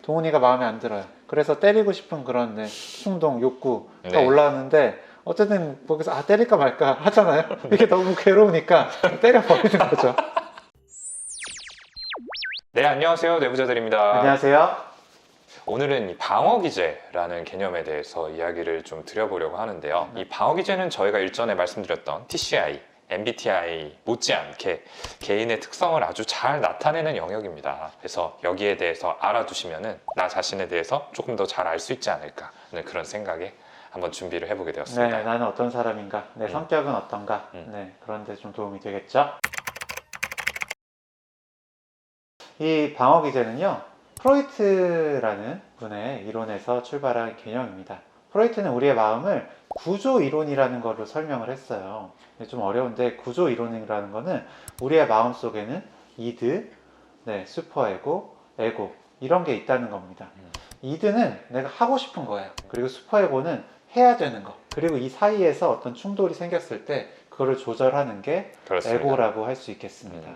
동훈이가 마음에 안 들어요. 그래서 때리고 싶은 그런 충동, 욕구가 네. 올라왔는데 어쨌든 거기서 때릴까 말까 하잖아요. 이게 너무 괴로우니까 때려버리는 거죠. 네, 안녕하세요. 내부자들입니다. 안녕하세요. 오늘은 이 방어기제라는 개념에 대해서 이야기를 좀 드려보려고 하는데요. 이 방어기제는 저희가 일전에 말씀드렸던 TCI, MBTI 못지않게 개인의 특성을 아주 잘 나타내는 영역입니다. 그래서 여기에 대해서 알아두시면은 나 자신에 대해서 조금 더 잘 알 수 있지 않을까 하는 그런 생각에 한번 준비를 해보게 되었습니다. 네, 나는 어떤 사람인가? 내 성격은 어떤가? 네, 그런 데 좀 도움이 되겠죠? 이 방어기제는요, 프로이트라는 분의 이론에서 출발한 개념입니다. 프로이트는 우리의 마음을 구조 이론이라는 걸로 설명을 했어요. 좀 어려운데 구조 이론이라는 거는 우리의 마음 속에는 이드, 슈퍼에고, 에고 이런 게 있다는 겁니다. 이드는 내가 하고 싶은 거예요. 그리고 슈퍼에고는 해야 되는 거. 그리고 이 사이에서 어떤 충돌이 생겼을 때 그거를 조절하는 게 그렇습니다. 에고라고 할 수 있겠습니다.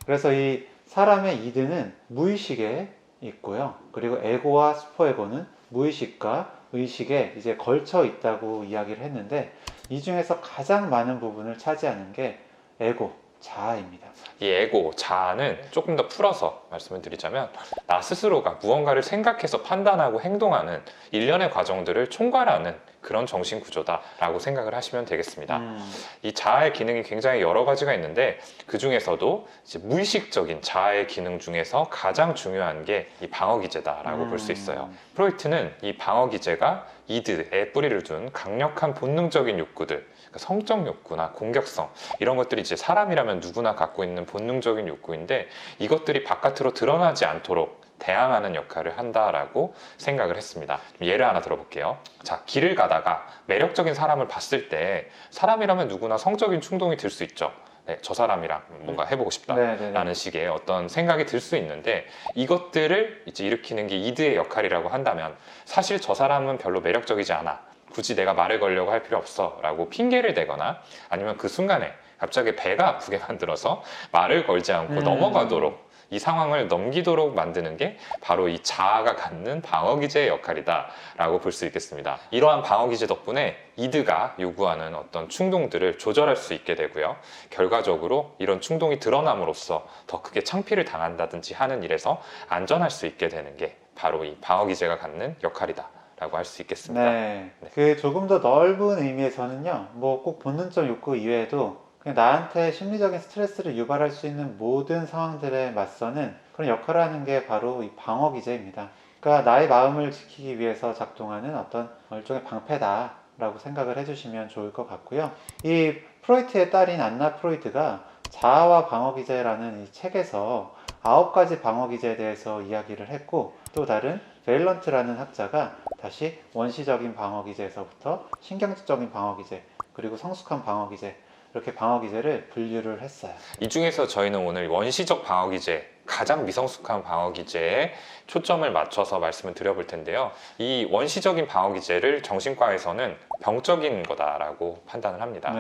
그래서 이 사람의 이드는 무의식에 있고요. 그리고 에고와 슈퍼에고는 무의식과 의식에 이제 걸쳐 있다고 이야기를 했는데 이 중에서 가장 많은 부분을 차지하는 게 에고, 자아입니다. 이 에고, 자아는 조금 더 풀어서 말씀을 드리자면 나 스스로가 무언가를 생각해서 판단하고 행동하는 일련의 과정들을 총괄하는 그런 정신 구조다라고 생각을 하시면 되겠습니다. 이 자아의 기능이 굉장히 여러 가지가 있는데 그 중에서도 이제 무의식적인 자아의 기능 중에서 가장 중요한 게 이 방어기제다라고 볼 수 있어요. 프로이트는 이 방어기제가 이드에 뿌리를 둔 강력한 본능적인 욕구들, 그러니까 성적 욕구나 공격성 이런 것들이 이제 사람이라면 누구나 갖고 있는 본능적인 욕구인데 이것들이 바깥으로 드러나지 않도록 대항하는 역할을 한다라고 생각을 했습니다. 예를 하나 들어볼게요. 자, 길을 가다가 매력적인 사람을 봤을 때 사람이라면 누구나 성적인 충동이 들 수 있죠. 네, 저 사람이랑 뭔가 해보고 싶다라는 식의 어떤 생각이 들 수 있는데 이것들을 이제 일으키는 게 이드의 역할이라고 한다면 사실 저 사람은 별로 매력적이지 않아. 굳이 내가 말을 걸려고 할 필요 없어 라고 핑계를 대거나 아니면 그 순간에 갑자기 배가 아프게 만들어서 말을 걸지 않고 넘어가도록 이 상황을 넘기도록 만드는 게 바로 이 자아가 갖는 방어기제의 역할이다 라고 볼 수 있겠습니다. 이러한 방어기제 덕분에 이드가 요구하는 어떤 충동들을 조절할 수 있게 되고요. 결과적으로 이런 충동이 드러남으로써 더 크게 창피를 당한다든지 하는 일에서 안전할 수 있게 되는 게 바로 이 방어기제가 갖는 역할이다 라고 할 수 있겠습니다. 네. 그 조금 더 넓은 의미에서는요, 뭐 꼭 본능적 욕구 이외에도 그냥 나한테 심리적인 스트레스를 유발할 수 있는 모든 상황들에 맞서는 그런 역할을 하는 게 바로 이 방어기제입니다. 그러니까 나의 마음을 지키기 위해서 작동하는 어떤 일종의 방패다라고 생각을 해주시면 좋을 것 같고요. 이 프로이트의 딸인 안나 프로이트가 자아와 방어기제라는 이 책에서 9가지 방어기제에 대해서 이야기를 했고 또 다른 베일런트라는 학자가 다시 원시적인 방어기제에서부터 신경질적인 방어기제 그리고 성숙한 방어기제 이렇게 방어기제를 분류를 했어요. 이 중에서 저희는 오늘 원시적 방어기제, 가장 미성숙한 방어기제에 초점을 맞춰서 말씀을 드려볼 텐데요. 이 원시적인 방어기제를 정신과에서는 병적인 거다라고 판단을 합니다.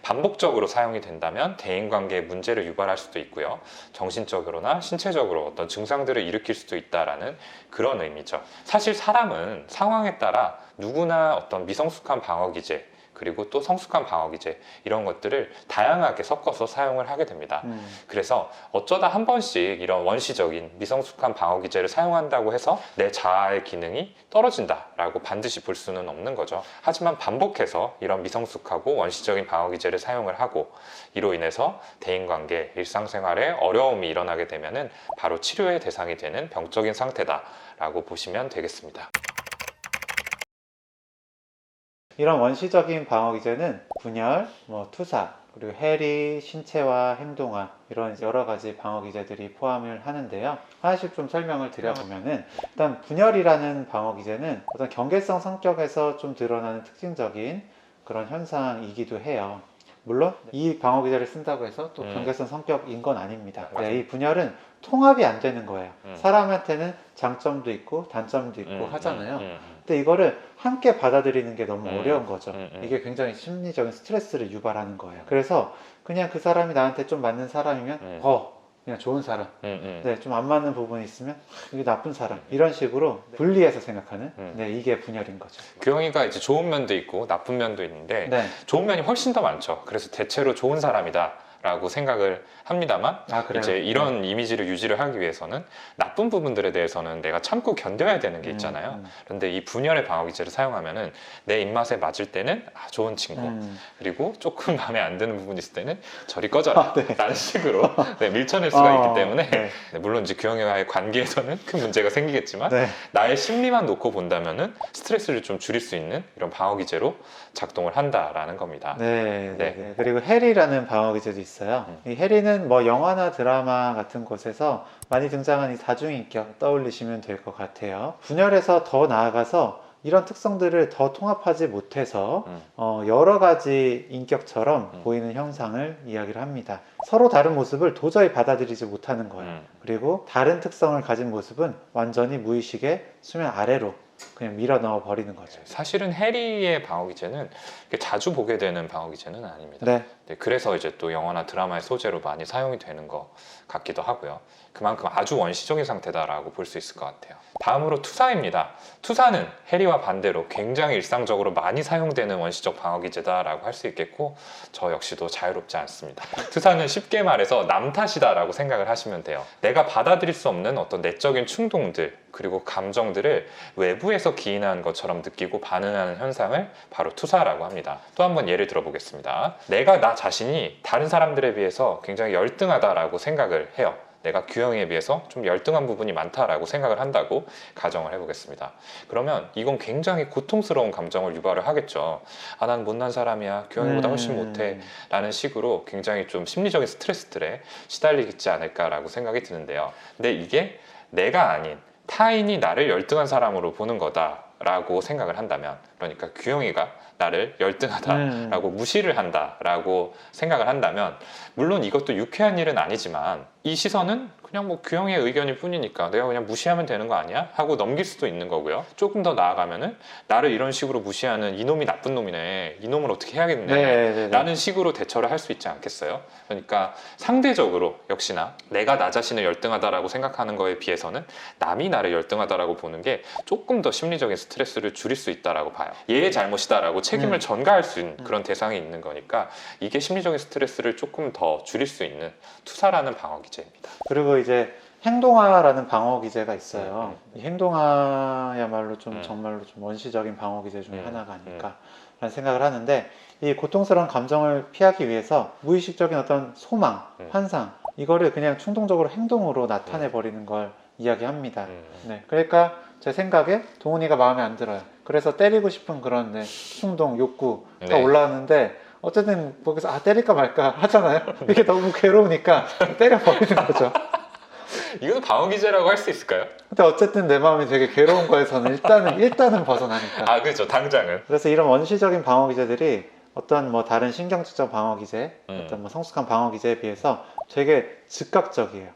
반복적으로 사용이 된다면 대인관계에 문제를 유발할 수도 있고요. 정신적으로나 신체적으로 어떤 증상들을 일으킬 수도 있다라는 그런 의미죠. 사실 사람은 상황에 따라 누구나 어떤 미성숙한 방어기제 그리고 또 성숙한 방어기제 이런 것들을 다양하게 섞어서 사용을 하게 됩니다. 그래서 어쩌다 한 번씩 이런 원시적인 미성숙한 방어기제를 사용한다고 해서 내 자아의 기능이 떨어진다라고 반드시 볼 수는 없는 거죠. 하지만 반복해서 이런 미성숙하고 원시적인 방어기제를 사용을 하고 이로 인해서 대인관계, 일상생활에 어려움이 일어나게 되면은 바로 치료의 대상이 되는 병적인 상태다라고 보시면 되겠습니다. 이런 원시적인 방어기제는 분열, 투사, 그리고 해리, 신체화, 행동화 이런 여러 가지 방어기제들이 포함을 하는데요. 하나씩 좀 설명을 드려보면은 일단 분열이라는 방어기제는 어떤 경계성 성격에서 좀 드러나는 특징적인 그런 현상이기도 해요. 물론 이 방어기제를 쓴다고 해서 또 경계성 성격인 건 아닙니다. 이 분열은 통합이 안 되는 거예요. 사람한테는 장점도 있고 단점도 있고 하잖아요. 근데 이거를 함께 받아들이는 게 너무 어려운 거죠. 이게 굉장히 심리적인 스트레스를 유발하는 거예요. 그래서 그냥 그 사람이 나한테 좀 맞는 사람이면 그냥 좋은 사람. 음. 네, 좀 안 맞는 부분이 있으면 이게 나쁜 사람. 이런 식으로 분리해서 생각하는. 네, 이게 분열인 거죠. 규영이가 이제 좋은 면도 있고 나쁜 면도 있는데 네. 좋은 면이 훨씬 더 많죠. 그래서 대체로 좋은 사람이다. 라고 생각을 합니다만 아, 그래요? 이제 이런 이미지를 유지를 하기 위해서는 나쁜 부분들에 대해서는 내가 참고 견뎌야 되는 게 있잖아요. 그런데 이 분열의 방어 기제를 사용하면은 내 입맛에 맞을 때는 좋은 친구, 그리고 조금 마음에 안 드는 부분이 있을 때는 저리 꺼져라 네. 라는 식으로 네, 밀쳐낼 수가 있기 때문에 네. 네, 물론 이제 규영이와의 관계에서는 큰 문제가 생기겠지만 네. 나의 심리만 놓고 본다면은 스트레스를 좀 줄일 수 있는 이런 방어 기제로 작동을 한다라는 겁니다. 네, 네. 네. 그리고 해리라는 방어 기제도 있어요. 이 해리는 뭐 영화나 드라마 같은 곳에서 많이 등장하는 이 다중인격 떠올리시면 될 것 같아요. 분열에서 더 나아가서 이런 특성들을 더 통합하지 못해서 여러 가지 인격처럼 보이는 형상을 이야기를 합니다. 서로 다른 모습을 도저히 받아들이지 못하는 거예요. 그리고 다른 특성을 가진 모습은 완전히 무의식의 수면 아래로 그냥 밀어 넣어 버리는 거죠. 사실은 해리의 방어 기제는 자주 보게 되는 방어 기제는 아닙니다. 네. 네, 그래서 이제 또 영화나 드라마의 소재로 많이 사용이 되는 것 같기도 하고요. 그만큼 아주 원시적인 상태다라고 볼 수 있을 것 같아요. 다음으로 투사입니다. 투사는 해리와 반대로 굉장히 일상적으로 많이 사용되는 원시적 방어 기제다라고 할 수 있겠고 저 역시도 자유롭지 않습니다. 투사는 쉽게 말해서 남 탓이다라고 생각을 하시면 돼요. 내가 받아들일 수 없는 어떤 내적인 충동들 그리고 감정들을 외부에서 기인한 것처럼 느끼고 반응하는 현상을 바로 투사라고 합니다. 또 한번 예를 들어보겠습니다. 내가 나 자신이 다른 사람들에 비해서 굉장히 열등하다라고 생각을 해요. 내가 규영이에 비해서 좀 열등한 부분이 많다라고 생각을 한다고 가정을 해보겠습니다. 그러면 이건 굉장히 고통스러운 감정을 유발을 하겠죠. 난 못난 사람이야. 규영이보다 훨씬 못해. 라는 식으로 굉장히 좀 심리적인 스트레스들에 시달리겠지 않을까라고 생각이 드는데요. 근데 이게 내가 아닌 타인이 나를 열등한 사람으로 보는 거다라고 생각을 한다면, 그러니까 규영이가 나를 열등하다라고 무시를 한다라고 생각을 한다면, 물론 이것도 유쾌한 일은 아니지만 이 시선은 그냥 뭐 규영이의 의견일 뿐이니까 내가 그냥 무시하면 되는 거 아니야? 하고 넘길 수도 있는 거고요. 조금 더 나아가면은 나를 이런 식으로 무시하는 이놈이 나쁜 놈이네, 이놈을 어떻게 해야겠네 라는 식으로 대처를 할 수 있지 않겠어요? 그러니까 상대적으로 역시나 내가 나 자신을 열등하다라고 생각하는 거에 비해서는 남이 나를 열등하다라고 보는 게 조금 더 심리적인 스트레스를 줄일 수 있다라고 봐요. 얘의 잘못이다라고 책임을 전가할 수 있는 그런 대상이 있는 거니까 이게 심리적인 스트레스를 조금 더 줄일 수 있는 투사라는 방어 기제입니다. 그리고 이제 행동화라는 방어 기제가 있어요. 이 행동화야말로 좀 정말로 좀 원시적인 방어 기제 중에 하나가 아닐까라는 생각을 하는데, 이 고통스러운 감정을 피하기 위해서 무의식적인 어떤 소망, 환상, 이거를 그냥 충동적으로 행동으로 나타내 버리는 걸 이야기합니다. 네, 그러니까 제 생각에 동훈이가 마음에 안 들어요. 그래서 때리고 싶은 그런 충동, 욕구가 올라왔는데, 어쨌든 거기서 때릴까 말까 하잖아요. 이게 너무 괴로우니까 때려버리는 거죠. 이것도 방어 기제라고 할 수 있을까요? 근데 어쨌든 내 마음이 되게 괴로운 거에서는 일단은 벗어나니까. 그렇죠. 당장은. 그래서 이런 원시적인 방어 기제들이 어떤 뭐 다른 신경질적 방어 기제, 어떤 뭐 성숙한 방어 기제에 비해서 되게 즉각적이에요.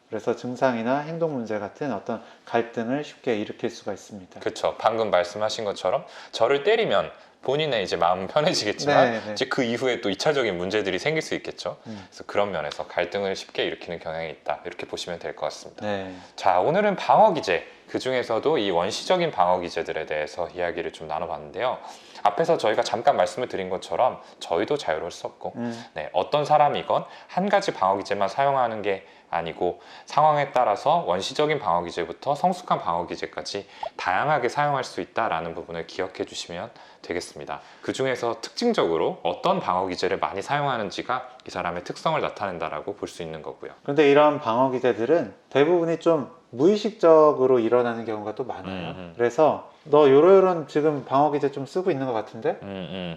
그래서 증상이나 행동 문제 같은 어떤 갈등을 쉽게 일으킬 수가 있습니다. 그렇죠. 방금 말씀하신 것처럼 저를 때리면 본인의 이제 마음은 편해지겠지만 네, 네. 이제 그 이후에 또 2차적인 문제들이 생길 수 있겠죠. 그래서 그런 면에서 갈등을 쉽게 일으키는 경향이 있다, 이렇게 보시면 될 것 같습니다. 네. 자, 오늘은 방어 기제, 그 중에서도 이 원시적인 방어 기제들에 대해서 이야기를 좀 나눠봤는데요. 앞에서 저희가 잠깐 말씀을 드린 것처럼 저희도 자유로울 수 없고 네, 어떤 사람이건 한 가지 방어 기제만 사용하는 게 아니고 상황에 따라서 원시적인 방어 기제부터 성숙한 방어 기제까지 다양하게 사용할 수 있다라는 부분을 기억해 주시면 되겠습니다. 그 중에서 특징적으로 어떤 방어 기제를 많이 사용하는지가 이 사람의 특성을 나타낸다라고 볼 수 있는 거고요. 그런데 이런 방어 기제들은 대부분이 좀 무의식적으로 일어나는 경우가 또 많아요. 그래서 너 요런 지금 방어 기제 좀 쓰고 있는 것 같은데?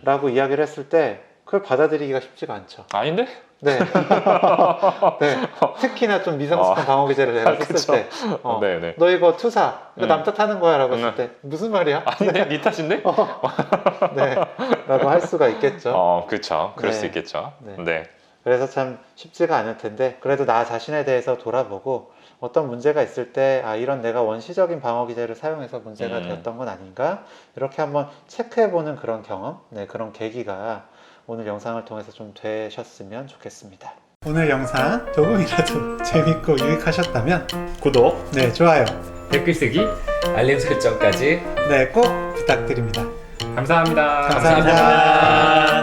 라고 이야기를 했을 때 그걸 받아들이기가 쉽지가 않죠. 아닌데? 네. 네. 특히나 좀 미성숙한 방어 기제를 내가 썼을 때 네네. 너 이거 투사, 이거 남 탓하는 거야 라고 했을 때 무슨 말이야? 아닌데? 네 탓인데? 네. 라고 할 수가 있겠죠. 그렇죠. 그럴 네. 수 있겠죠. 네. 네. 그래서 참 쉽지가 않을 텐데, 그래도 나 자신에 대해서 돌아보고 어떤 문제가 있을 때 이런 내가 원시적인 방어 기제를 사용해서 문제가 되었던 건 아닌가, 이렇게 한번 체크해보는 그런 경험, 그런 계기가 오늘 영상을 통해서 좀 되셨으면 좋겠습니다. 오늘 영상 조금이라도 재밌고 유익하셨다면 구독, 네, 좋아요. 댓글 쓰기, 알림 설정까지 네, 꼭 부탁드립니다. 감사합니다. 감사합니다.